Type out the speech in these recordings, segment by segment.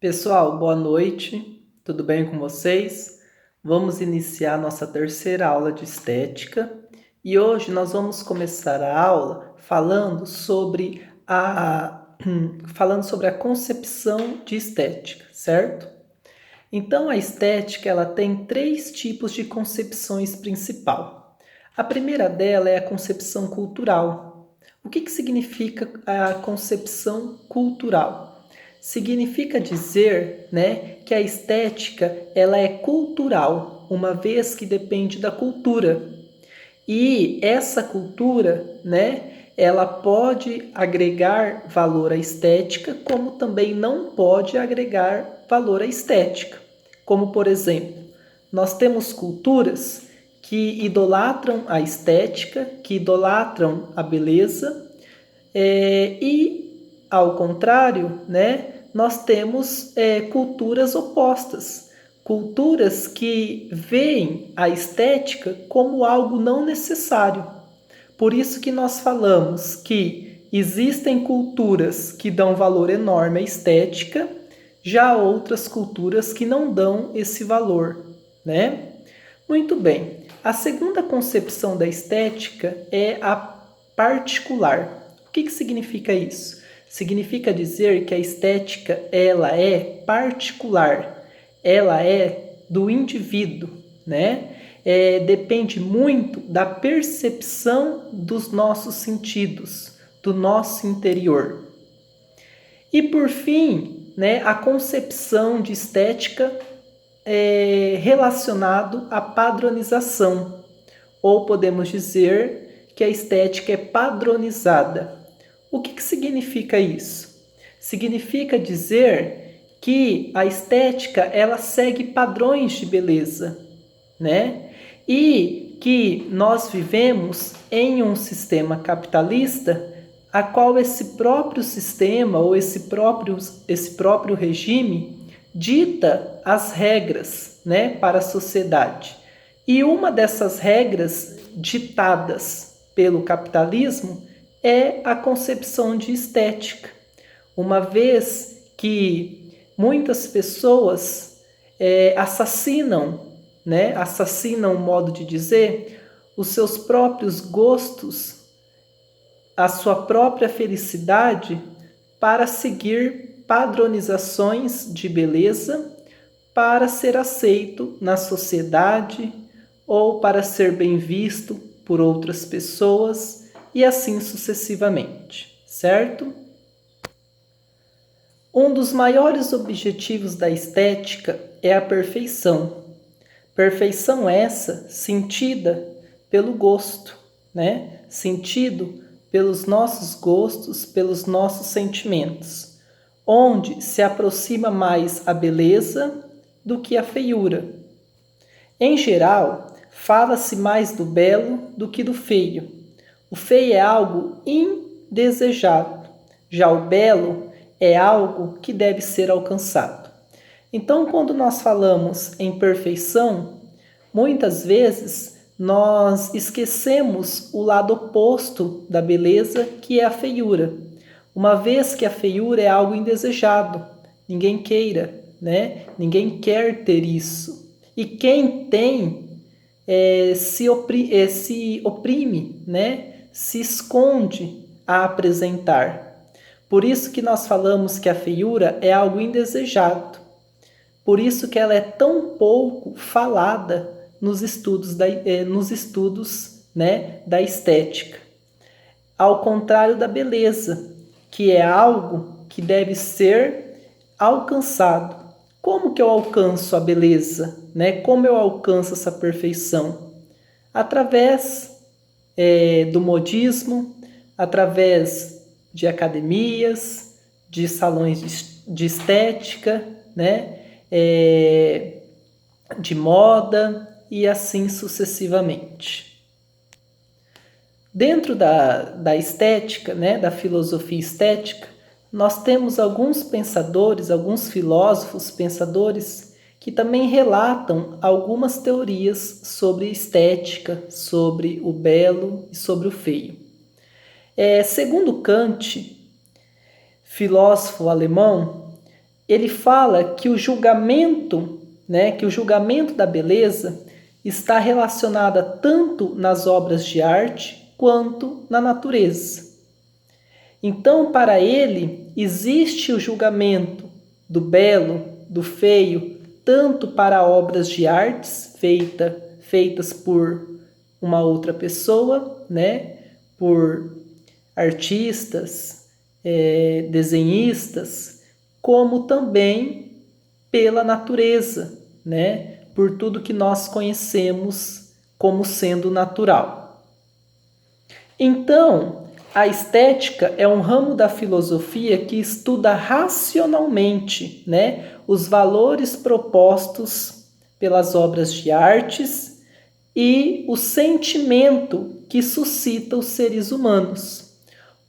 Pessoal, boa noite, tudo bem com vocês? Vamos iniciar nossa terceira aula de estética e hoje nós vamos começar a aula falando sobre a concepção de estética, certo? Então a estética ela tem três tipos de concepções principal. A primeira dela é a concepção cultural. O que significa a concepção cultural? Significa dizer, que a estética ela é cultural, uma vez que depende da cultura. E essa cultura, ela pode agregar valor à estética, como também não pode agregar valor à estética. Como, por exemplo, nós temos culturas que idolatram a estética, que idolatram a beleza, e, ao contrário, nós temos culturas opostas, culturas que veem a estética como algo não necessário. Por isso que nós falamos que existem culturas que dão valor enorme à estética, já outras culturas que não dão esse valor, Muito bem. A segunda concepção da estética é a particular. O que significa isso? Significa dizer que a estética ela é particular, ela é do indivíduo, depende muito da percepção dos nossos sentidos, do nosso interior. E por fim, a concepção de estética é relacionado à padronização, ou podemos dizer que a estética é padronizada. O que significa isso? Significa dizer que a estética ela segue padrões de beleza, E que nós vivemos em um sistema capitalista a qual esse próprio sistema ou esse próprio regime dita as regras, para a sociedade. E uma dessas regras ditadas pelo capitalismo é a concepção de estética, uma vez que muitas pessoas assassinam, modo de dizer, os seus próprios gostos, a sua própria felicidade para seguir padronizações de beleza, para ser aceito na sociedade ou para ser bem visto por outras pessoas e assim sucessivamente, certo? Um dos maiores objetivos da estética é a perfeição. Perfeição essa sentida pelo gosto, Sentido pelos nossos gostos, pelos nossos sentimentos, onde se aproxima mais a beleza do que a feiura. Em geral, fala-se mais do belo do que do feio. O feio é algo indesejado, já o belo é algo que deve ser alcançado. Então, quando nós falamos em perfeição, muitas vezes nós esquecemos o lado oposto da beleza, que é a feiura. Uma vez que a feiura é algo indesejado, ninguém queira, Ninguém quer ter isso. E quem tem se oprime, Se esconde a apresentar. Por isso que nós falamos que a feiura é algo indesejado. Por isso que ela é tão pouco falada nos estudos da estética. Ao contrário da beleza, que é algo que deve ser alcançado. Como que eu alcanço a beleza? Como eu alcanço essa perfeição? Através do modismo, através de academias, de salões de estética, de moda e assim sucessivamente. Dentro da estética, da filosofia estética, nós temos alguns pensadores, alguns filósofos pensadores que também relatam algumas teorias sobre estética, sobre o belo e sobre o feio. Segundo Kant, filósofo alemão, ele fala que o julgamento, né, que o julgamento da beleza está relacionada tanto nas obras de arte quanto na natureza. Então, para ele, existe o julgamento do belo, do feio, tanto para obras de artes feitas por uma outra pessoa, né, por artistas, desenhistas, como também pela natureza, né, por tudo que nós conhecemos como sendo natural. Então, a estética é um ramo da filosofia que estuda racionalmente, né, os valores propostos pelas obras de artes e o sentimento que suscita os seres humanos.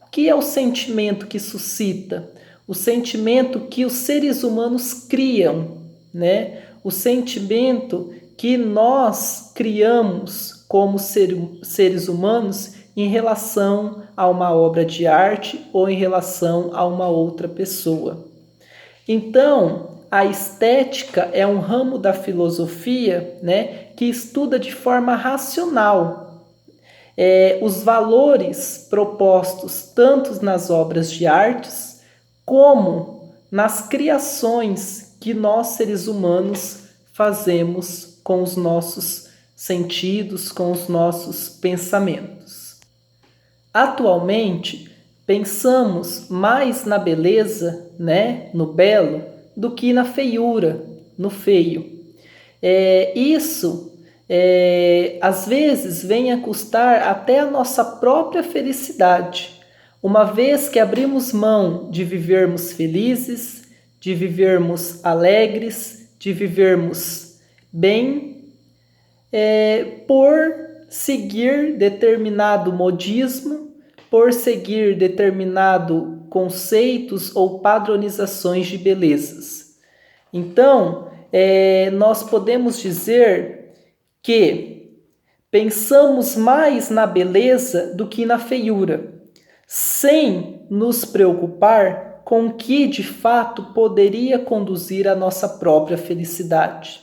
O que é o sentimento que suscita? O sentimento que os seres humanos criam, né? O sentimento que nós criamos como seres humanos em relação a uma obra de arte ou em relação a uma outra pessoa. Então, a estética é um ramo da filosofia, né, que estuda de forma racional os valores propostos tanto nas obras de artes como nas criações que nós, seres humanos, fazemos com os nossos sentidos, com os nossos pensamentos. Atualmente, pensamos mais na beleza, né, no belo, do que na feiura, no feio. Isso, às vezes, vem a custar até a nossa própria felicidade, uma vez que abrimos mão de vivermos felizes, de vivermos alegres, de vivermos bem, por seguir determinado modismo, por seguir determinado conceitos ou padronizações de belezas. Então, nós podemos dizer que pensamos mais na beleza do que na feiura, sem nos preocupar com o que de fato poderia conduzir à nossa própria felicidade.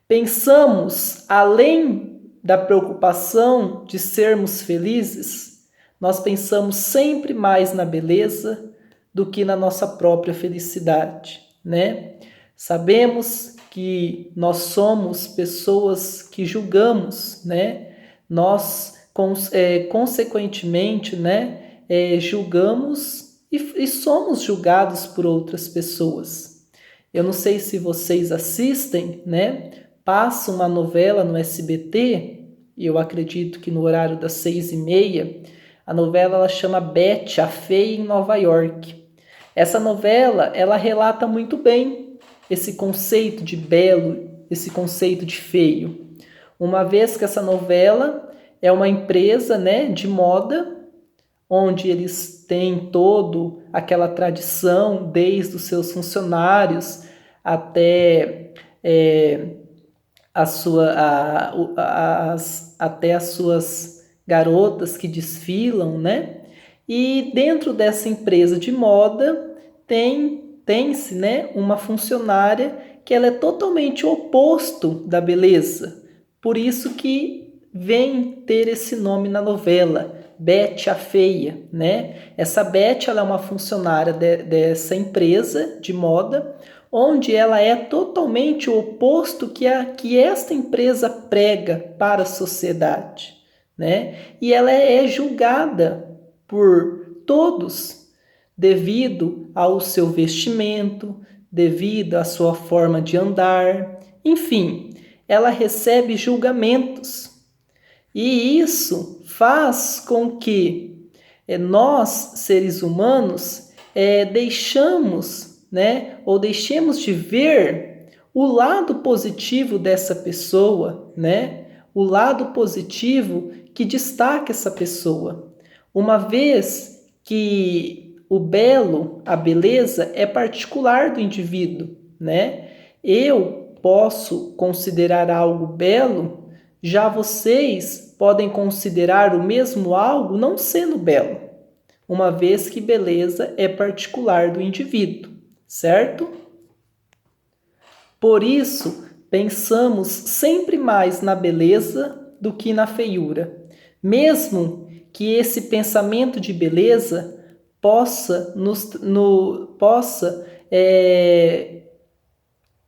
Pensamos, além da preocupação de sermos felizes, nós pensamos sempre mais na beleza do que na nossa própria felicidade, né? Sabemos que nós somos pessoas que julgamos, né? Nós, consequentemente, né, julgamos e somos julgados por outras pessoas. Eu não sei se vocês assistem, né? Passa uma novela no SBT, e eu acredito que no horário das 6h30, a novela ela chama Betty, a Feia em Nova York. Essa novela, ela relata muito bem esse conceito de belo, esse conceito de feio. Uma vez que essa novela é uma empresa, né, de moda, onde eles têm toda aquela tradição, desde os seus funcionários até até as suas garotas que desfilam, né? E dentro dessa empresa de moda tem-se, né, uma funcionária que ela é totalmente o oposto da beleza. Por isso que vem ter esse nome na novela, Betty a Feia, né? Essa Betty ela é uma funcionária dessa empresa de moda, onde ela é totalmente o oposto que esta empresa prega para a sociedade, né? E ela é julgada por todos devido ao seu vestimento, devido à sua forma de andar, enfim, ela recebe julgamentos. E isso faz com que nós, seres humanos, deixemos, né, ou deixemos de ver o lado positivo dessa pessoa, né, o lado positivo que destaca essa pessoa. Uma vez que o belo, a beleza, é particular do indivíduo, né? Eu posso considerar algo belo, já vocês podem considerar o mesmo algo não sendo belo, uma vez que beleza é particular do indivíduo, certo? Por isso, pensamos sempre mais na beleza do que na feiura, mesmo que esse pensamento de beleza possa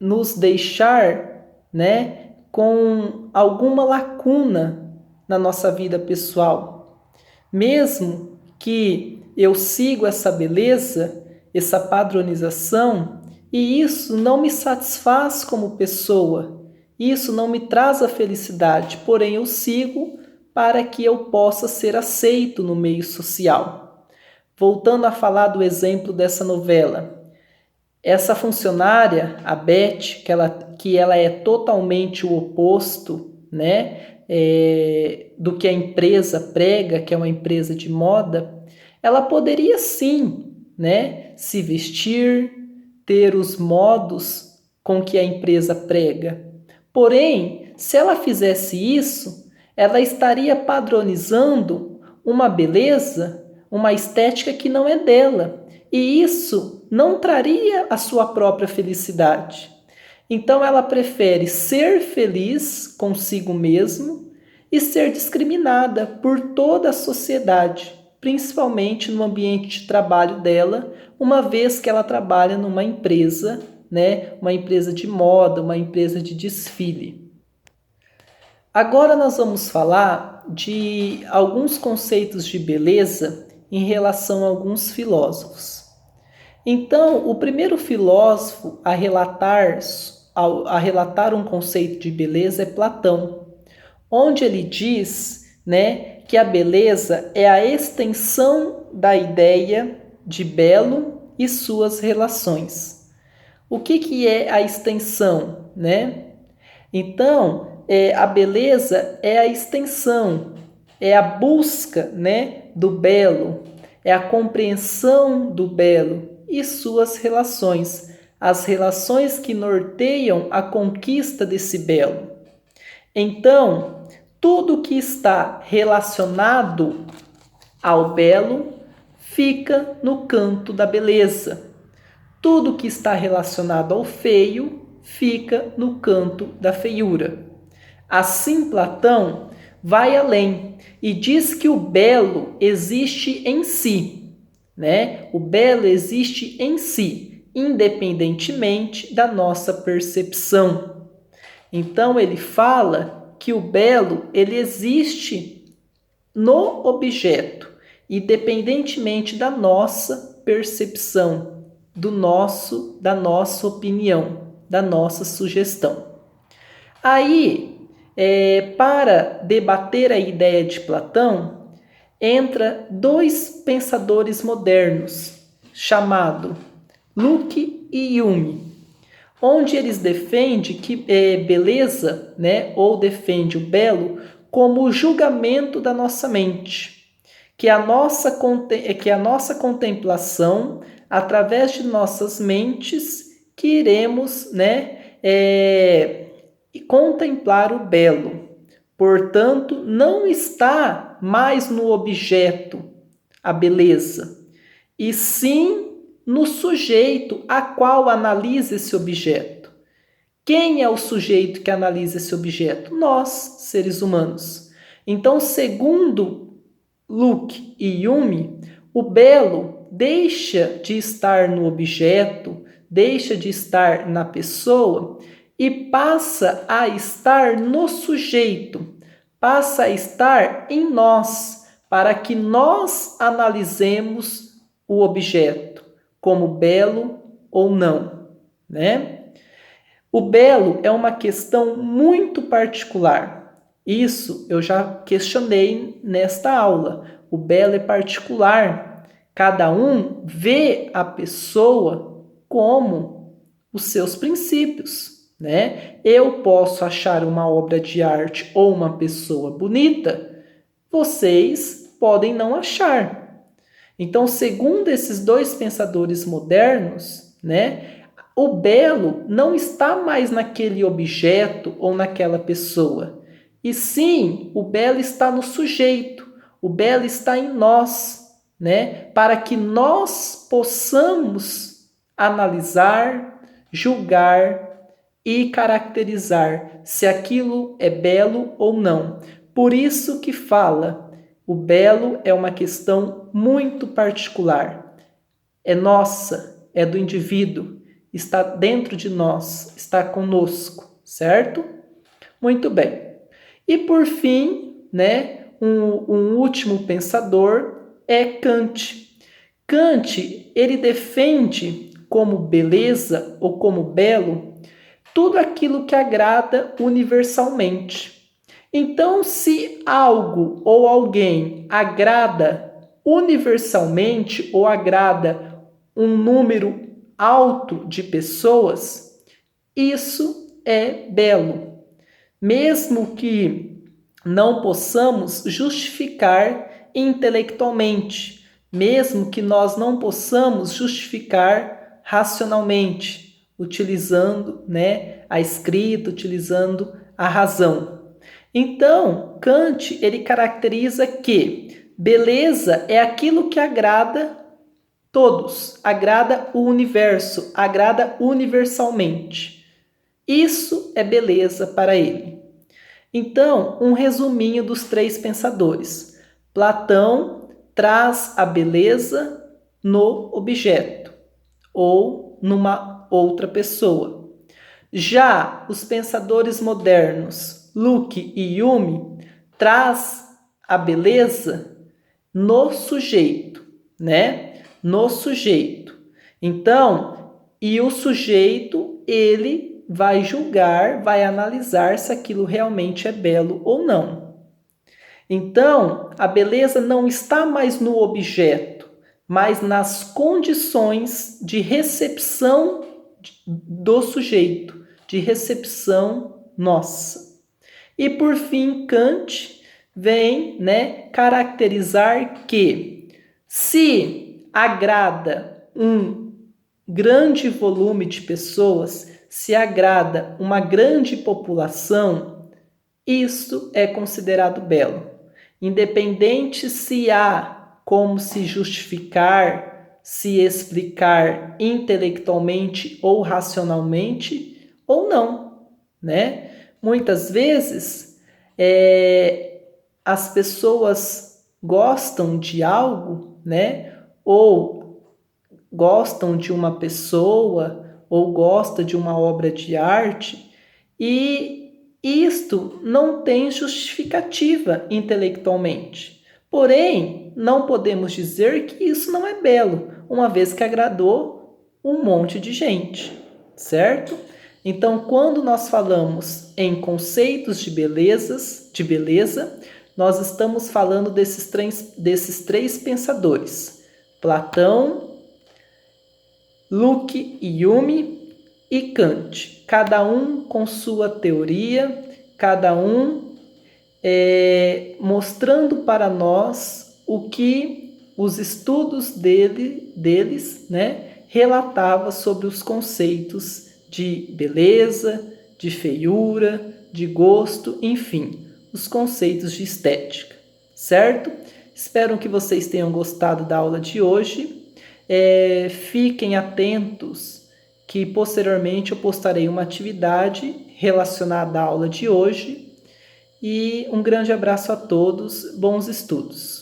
nos deixar, né, com alguma lacuna na nossa vida pessoal. Mesmo que eu sigo essa beleza, essa padronização, e isso não me satisfaz como pessoa, isso não me traz a felicidade, porém eu sigo para que eu possa ser aceito no meio social. Voltando a falar do exemplo dessa novela, essa funcionária, a Beth, que ela é totalmente o oposto, né, do que a empresa prega, que é uma empresa de moda, ela poderia sim, né, se vestir, ter os modos com que a empresa prega. Porém, se ela fizesse isso, ela estaria padronizando uma beleza, uma estética que não é dela. E isso não traria a sua própria felicidade. Então ela prefere ser feliz consigo mesmo e ser discriminada por toda a sociedade, principalmente no ambiente de trabalho dela, uma vez que ela trabalha numa empresa, né, uma empresa de moda, uma empresa de desfile. Agora nós vamos falar de alguns conceitos de beleza em relação a alguns filósofos. Então, o primeiro filósofo a relatar um conceito de beleza é Platão, onde ele diz, né, que a beleza é a extensão da ideia de belo e suas relações. O que é a extensão, né? Então, a beleza é a extensão, é a busca, né, do belo, é a compreensão do belo e suas relações, as relações que norteiam a conquista desse belo. Então, tudo que está relacionado ao belo fica no canto da beleza. Tudo que está relacionado ao feio fica no canto da feiura. Assim, Platão vai além e diz que o belo existe em si, né? O belo existe em si, independentemente da nossa percepção. Então ele fala que o belo ele existe no objeto, independentemente da nossa percepção, da nossa opinião, da nossa sugestão. Aí, para debater a ideia de Platão, entra dois pensadores modernos, chamado Locke e Hume, onde eles defendem que beleza, né, ou defende o belo como o julgamento da nossa mente, que a nossa contemplação, através de nossas mentes, que iremos, né, contemplar o belo. Portanto, não está mais no objeto a beleza, e sim no sujeito a qual analisa esse objeto. Quem é o sujeito que analisa esse objeto? Nós, seres humanos. Então, segundo Locke e Hume, o belo deixa de estar no objeto, deixa de estar na pessoa e passa a estar no sujeito, passa a estar em nós, para que nós analisemos o objeto como belo ou não, né? O belo é uma questão muito particular. Isso eu já questionei nesta aula. O belo é particular. Cada um vê a pessoa como os seus princípios, né? Eu posso achar uma obra de arte ou uma pessoa bonita, vocês podem não achar. Então, segundo esses dois pensadores modernos, né, o belo não está mais naquele objeto ou naquela pessoa. E sim, o belo está no sujeito, o belo está em nós, né, para que nós possamos analisar, julgar e caracterizar se aquilo é belo ou não. Por isso que fala, o belo é uma questão muito particular. É nossa, é do indivíduo, está dentro de nós, está conosco, certo? Muito bem. E por fim, né, um último pensador é Kant. Kant, ele defende como beleza ou como belo tudo aquilo que agrada universalmente. Então, se algo ou alguém agrada universalmente ou agrada um número alto de pessoas, isso é belo. Mesmo que não possamos justificar intelectualmente, mesmo que nós não possamos justificar racionalmente, utilizando, né, a escrita, utilizando a razão. Então, Kant, ele caracteriza que beleza é aquilo que agrada todos, agrada o universo, agrada universalmente. Isso é beleza para ele. Então, um resuminho dos três pensadores. Platão traz a beleza no objeto ou numa outra pessoa. Já os pensadores modernos, Locke e Hume, traz a beleza no sujeito, né? No sujeito. Então, e o sujeito, ele vai julgar, vai analisar se aquilo realmente é belo ou não. Então, a beleza não está mais no objeto, mas nas condições de recepção do sujeito, de recepção nossa. E por fim, Kant vem, né, caracterizar que se agrada um grande volume de pessoas, se agrada uma grande população, isso é considerado belo. Independente se há como se justificar, se explicar intelectualmente ou racionalmente ou não, né? Muitas vezes as pessoas gostam de algo, né? Ou gostam de uma pessoa ou gosta de uma obra de arte e isto não tem justificativa intelectualmente. Porém, não podemos dizer que isso não é belo, uma vez que agradou um monte de gente, certo? Então, quando nós falamos em conceitos de beleza, nós estamos falando desses três pensadores: Platão, Locke e Hume e Kant, cada um com sua teoria, cada um mostrando para nós o que os estudos deles, né, relatava sobre os conceitos de beleza, de feiura, de gosto, enfim, os conceitos de estética, certo? Espero que vocês tenham gostado da aula de hoje. Fiquem atentos que posteriormente eu postarei uma atividade relacionada à aula de hoje. E um grande abraço a todos, bons estudos!